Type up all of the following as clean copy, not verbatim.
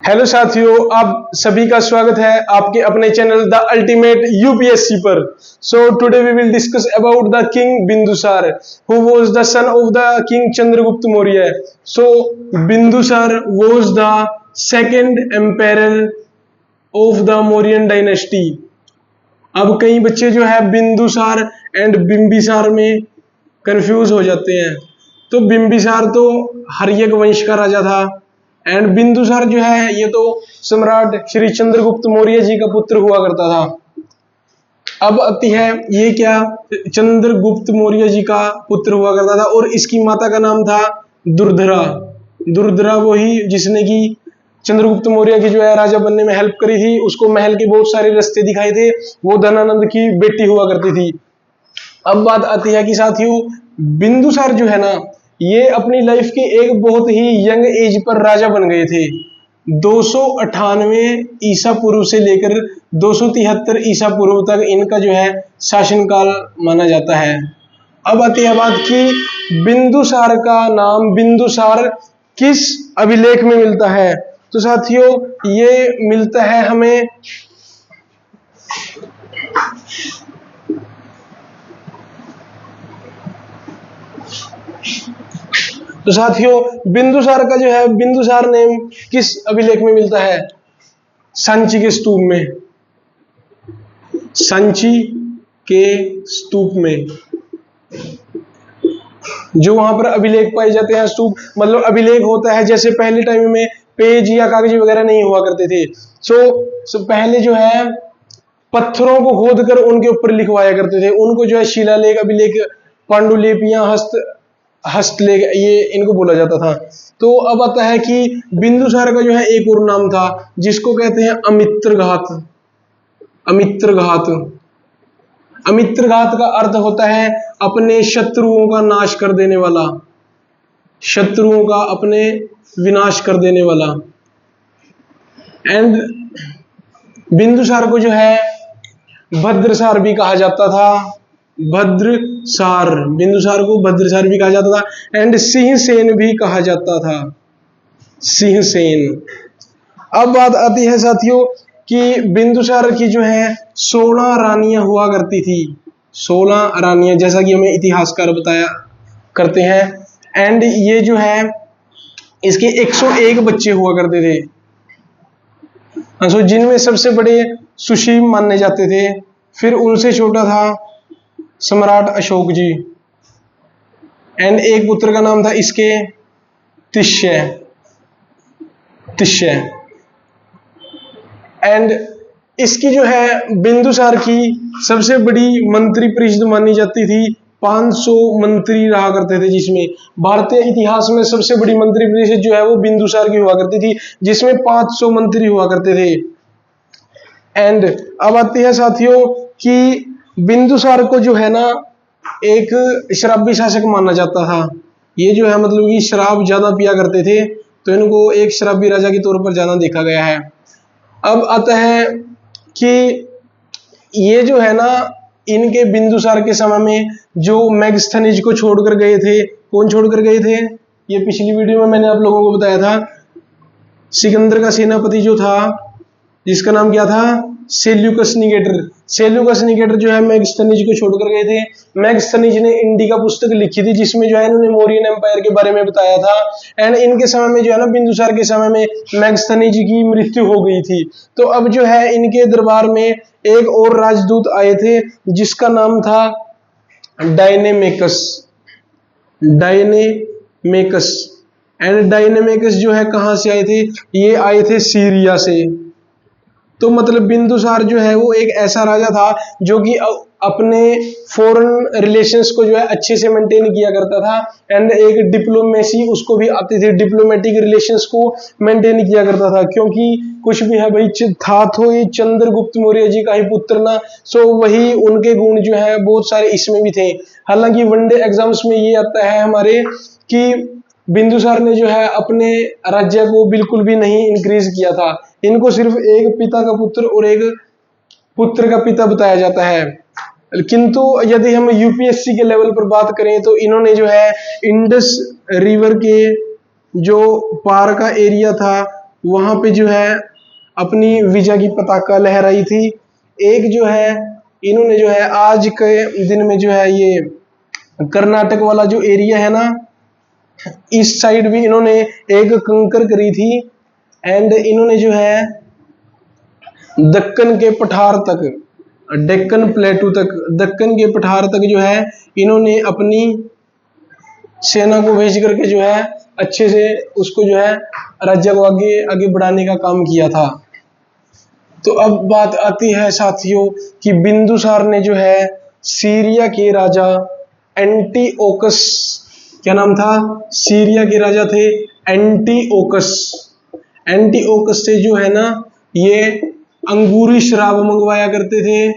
Hello साथियों, आप सभी का स्वागत है आपके अपने चैनल द अल्टीमेट यूपीएससी पर। So today we will discuss about the king Bindusara who was the son of the king Chandragupta Maurya. So Bindusara was the second empire of the Mauryan dynasty. अब कई बच्चे जो है बिंदुसार एंड बिंबिसार में कंफ्यूज हो जाते हैं। तो बिंबिसार तो हर्यक वंश का राजा था एंड बिंदुसार जो है ये तो सम्राट श्री चंद्रगुप्त मौर्य जी का पुत्र हुआ करता था। अब आती है ये क्या, चंद्रगुप्त मौर्य जी का पुत्र हुआ करता था और इसकी माता का नाम था दुर्धरा। दुर्धरा वही जिसने की चंद्रगुप्त मौर्य की जो है राजा बनने में हेल्प करी थी, उसको महल के बहुत सारे रास्ते दिखाए थे, वो धनानंद की बेटी हुआ करती थथी। अब बात आती है कि साथियों बिंदुसार जो है ना, ये अपनी लाइफ के एक बहुत ही यंग एज पर राजा बन गए थे। 298 ईसा पूर्व से लेकर 273 ईसा पूर्व तक इनका जो है शासनकाल माना जाता है। अब आती है बात कि बिंदुसार का नाम बिंदुसार किस अभिलेख में मिलता है। तो साथियों ये मिलता है हमें बिंदुसार का जो है बिंदुसार नेम किस अभिलेख में मिलता है? सांची के स्तूप में। सांची के स्तूप में जो वहां पर अभिलेख पाए जाते हैं, स्तूप मतलब अभिलेख होता है, जैसे पहले टाइम में पेज या कागज वगैरह नहीं हुआ करते थे। सो पहले जो है पत्थरों को खोद कर उनके ऊपर लिखवाया करते थे, उनको जो है शिलालेख, अभिलेख, पांडुलिपियां, हस्तलेख ये इनको बोला जाता था। तो अब आता है कि बिंदुसार का जो है एक और नाम था जिसको कहते हैं अमित्रघात। अमित्रघात, अमित्रघात का अर्थ होता है अपने शत्रुओं का नाश कर देने वाला, शत्रुओं का अपने विनाश कर देने वाला। एंड बिंदुसार को जो है भद्रसार भी कहा जाता था। भद्रसार, बिंदुसार को भद्रसार भी कहा जाता था एंड सिंहसेन भी कहा जाता था। सिंहसेन। अब बात आती है साथियों कि बिंदुसार की जो है 16 रानियां हुआ करती थी। 16 रानियां, जैसा कि हमें इतिहासकार बताया करते हैं। एंड ये जो है इसके 101 बच्चे हुआ करते थे, जिनमें सबसे बड़े सुशील माने जाते थे। फिर उनसे छोटा था सम्राट अशोक जी एंड एक पुत्र का नाम था इसके तिष्य। एंड इसकी जो है बिंदुसार की सबसे बड़ी मंत्री परिषद मानी जाती थी। 500 मंत्री रहा करते थे, जिसमें भारतीय इतिहास में सबसे बड़ी मंत्री परिषद जो है वो बिंदुसार की हुआ करती थी, जिसमें 500 मंत्री हुआ करते थे। एंड अब आती है साथियों कि बिंदुसार को जो है ना एक शराबी शासक माना जाता था। ये जो है मतलब कि शराब ज्यादा पिया करते थे, तो इनको एक शराबी राजा के तौर पर ज्यादा देखा गया है। अब आता है कि ये जो है ना इनके बिंदुसार के समय में जो मेगस्थनीज को छोड़कर गए थे, कौन छोड़कर गए थे? ये पिछली वीडियो में मैंने आप लोगों को बताया था। सिकंदर का सेनापति जो था जिसका नाम क्या था? Seleucus Nicator. सेल्यूकस निकेटर जो है मेगस्थनीज को छोड़कर गए थे। मेगस्थनीज ने इंडिका पुस्तक लिखी थी जिसमें जो है इन्होंने मौर्यन एम्पायर के बारे में बताया था। एंड इनके समय में जो है ना बिंदुसार के समय में मेगस्थनीज की मृत्यु हो गई थी। तो अब जो है इनके दरबार में एक और राजदूत आए थे जिसका नाम था डायनेमेकस। डायनेमेकस। एंड डायनेमेकस जो है कहां से आए थे? ये आए थे सीरिया से। तो मतलब बिंदुसार जो है वो एक ऐसा राजा था जो कि अपने फॉरेन रिलेशंस को जो है अच्छे से मेंटेन किया करता था एंड एक डिप्लोमेसी उसको भी आती थी, डिप्लोमेटिक रिलेशंस को मेंटेन किया करता था। क्योंकि कुछ भी है भाई था तो ये चंद्रगुप्त मौर्य जी का ही पुत्र ना, सो वही उनके गुण जो है बहुत सारे इसमें भी थे। हालांकि वनडे एग्जाम्स में ये आता है हमारे कि बिंदुसार ने जो है अपने राज्य को बिल्कुल भी नहीं इंक्रीज किया था। इनको सिर्फ एक पिता का पुत्र और एक पुत्र का पिता बताया जाता है। किंतु यदि हम यूपीएससी के लेवल पर बात करें तो इन्होंने जो है इंडस रिवर के जो पार का एरिया था वहां पे जो है अपनी विजय की पताका लहराई थी। एक जो है इन्होंने जो है आज के दिन में जो है ये कर्नाटक वाला जो एरिया है ना, इस साइड भी इन्होंने एक कंकर करी थी। एंड इन्होंने जो है दक्कन के पठार तक, डेक्कन प्लेटू तक, दक्कन के पठार तक जो है इन्होंने अपनी सेना को भेज करके जो है अच्छे से उसको जो है राज्य को आगे आगे बढ़ाने का काम किया था। तो अब बात आती है साथियों कि बिंदुसार ने जो है सीरिया के राजा एंटीओकस, क्या नाम था, सीरिया के राजा थे एंटीओकस। एंटीओकस से जो है ना ये अंगूरी शराब मंगवाया करते थे,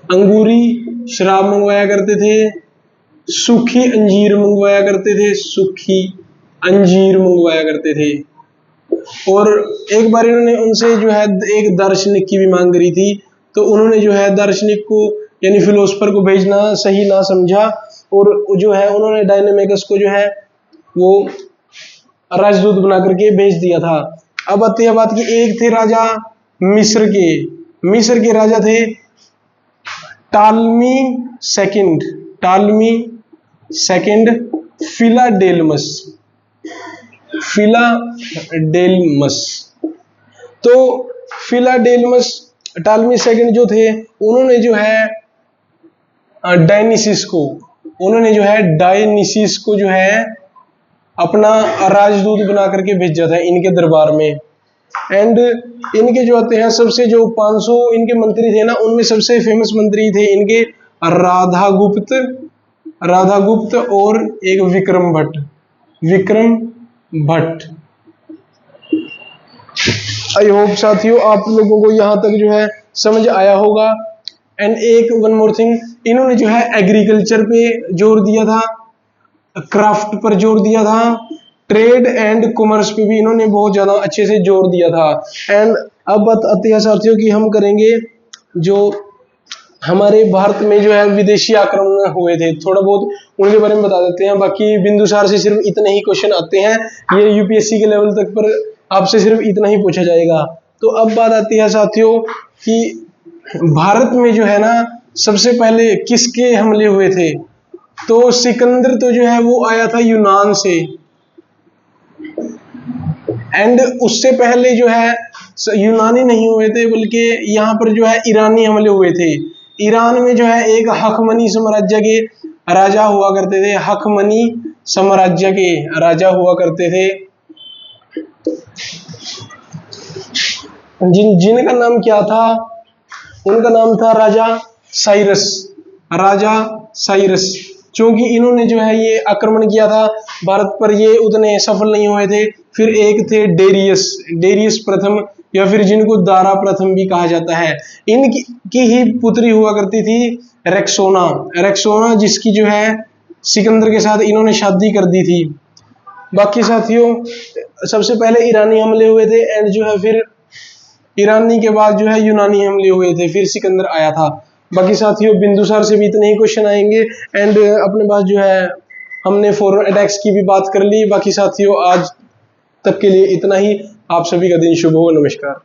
अंगूरी शराब मंगवाया करते थे, सूखी अंजीर मंगवाया करते थे, सूखी अंजीर मंगवाया करते थे। और एक बार इन्होंने उनसे जो है एक दार्शनिक की भी मांग करी थी, तो उन्होंने जो है दार्शनिक को यानी फिलोसफर को भेजना सही ना समझा, और जो है उन्होंने डायनामिकस को जो है वो राजदूत बना करके भेज दिया था। अब आती है बात की, एक थे राजा मिस्र के, मिस्र के राजा थे टालमी सेकंड, टालमी सेकंड फिलाडेलमस, फिलाडेलमस। तो फिलाडेलमस टालमी सेकंड जो थे उन्होंने जो है डायनिसिस को, उन्होंने जो है डायनिसिस को जो है अपना राजदूत बना करके भेजा था इनके दरबार में। एंड इनके जो आते हैं सबसे जो 500 इनके मंत्री थे ना, उनमें सबसे फेमस मंत्री थे इनके राधागुप्त, राधागुप्त और एक विक्रम भट्ट, विक्रम भट्ट। आई होप साथियों आप लोगों को यहां तक जो है समझ आया होगा। एंड एक वन मोर थिंग, इन्होंने जो है एग्रीकल्चर पे जोर दिया था, क्राफ्ट पर जोर दिया था, ट्रेड एंड कॉमर्स पे भी इन्होंने बहुत ज्यादा अच्छे से जोर दिया था। एंड अब बात आती है साथियों कि हम करेंगे जो हमारे भारत में जो है विदेशी आक्रमण हुए थे, थोड़ा बहुत उनके बारे में बता देते हैं। बाकी बिंदुसार से सिर्फ इतने ही क्वेश्चन आते हैं, ये यूपीएससी के लेवल तक पर आपसे सिर्फ इतना ही पूछा जाएगा। तो अब बात आती है साथियों कि भारत में जो है ना सबसे पहले किसके हमले हुए थे, तो सिकंदर तो जो है वो आया था यूनान से। एंड उससे पहले जो है यूनानी नहीं हुए थे, बल्कि यहाँ पर जो है ईरानी हमले हुए थे। ईरान में जो है एक हखमनी साम्राज्य के राजा हुआ करते थे, हखमनी साम्राज्य के राजा हुआ करते थे, जिनका नाम क्या था, उनका नाम था राजा साइरस, राजा साइरस। क्योंकि इन्होंने जो है ये आक्रमण किया था भारत पर, ये उतने सफल नहीं हुए थे। फिर एक थे डेरियस, डेरियस प्रथम, या फिर जिनको दारा प्रथम भी कहा जाता है। इनकी ही पुत्री हुआ करती थी रेक्सोना, रेक्सोना जिसकी जो है सिकंदर के साथ इन्होंने शादी कर दी थी। बाकी साथियों सबसे पहले ईरानी हमले हुए थे, एंड जो है फिर ईरानी के बाद जो है यूनानी हमले हुए थे, फिर सिकंदर आया था। बाकी साथियों बिंदुसार से भी इतने ही क्वेश्चन आएंगे। एंड अपने पास जो है हमने फॉरवर्ड अटैक्स की भी बात कर ली। बाकी साथियों आज तक के लिए इतना ही। आप सभी का दिन शुभ हो। नमस्कार।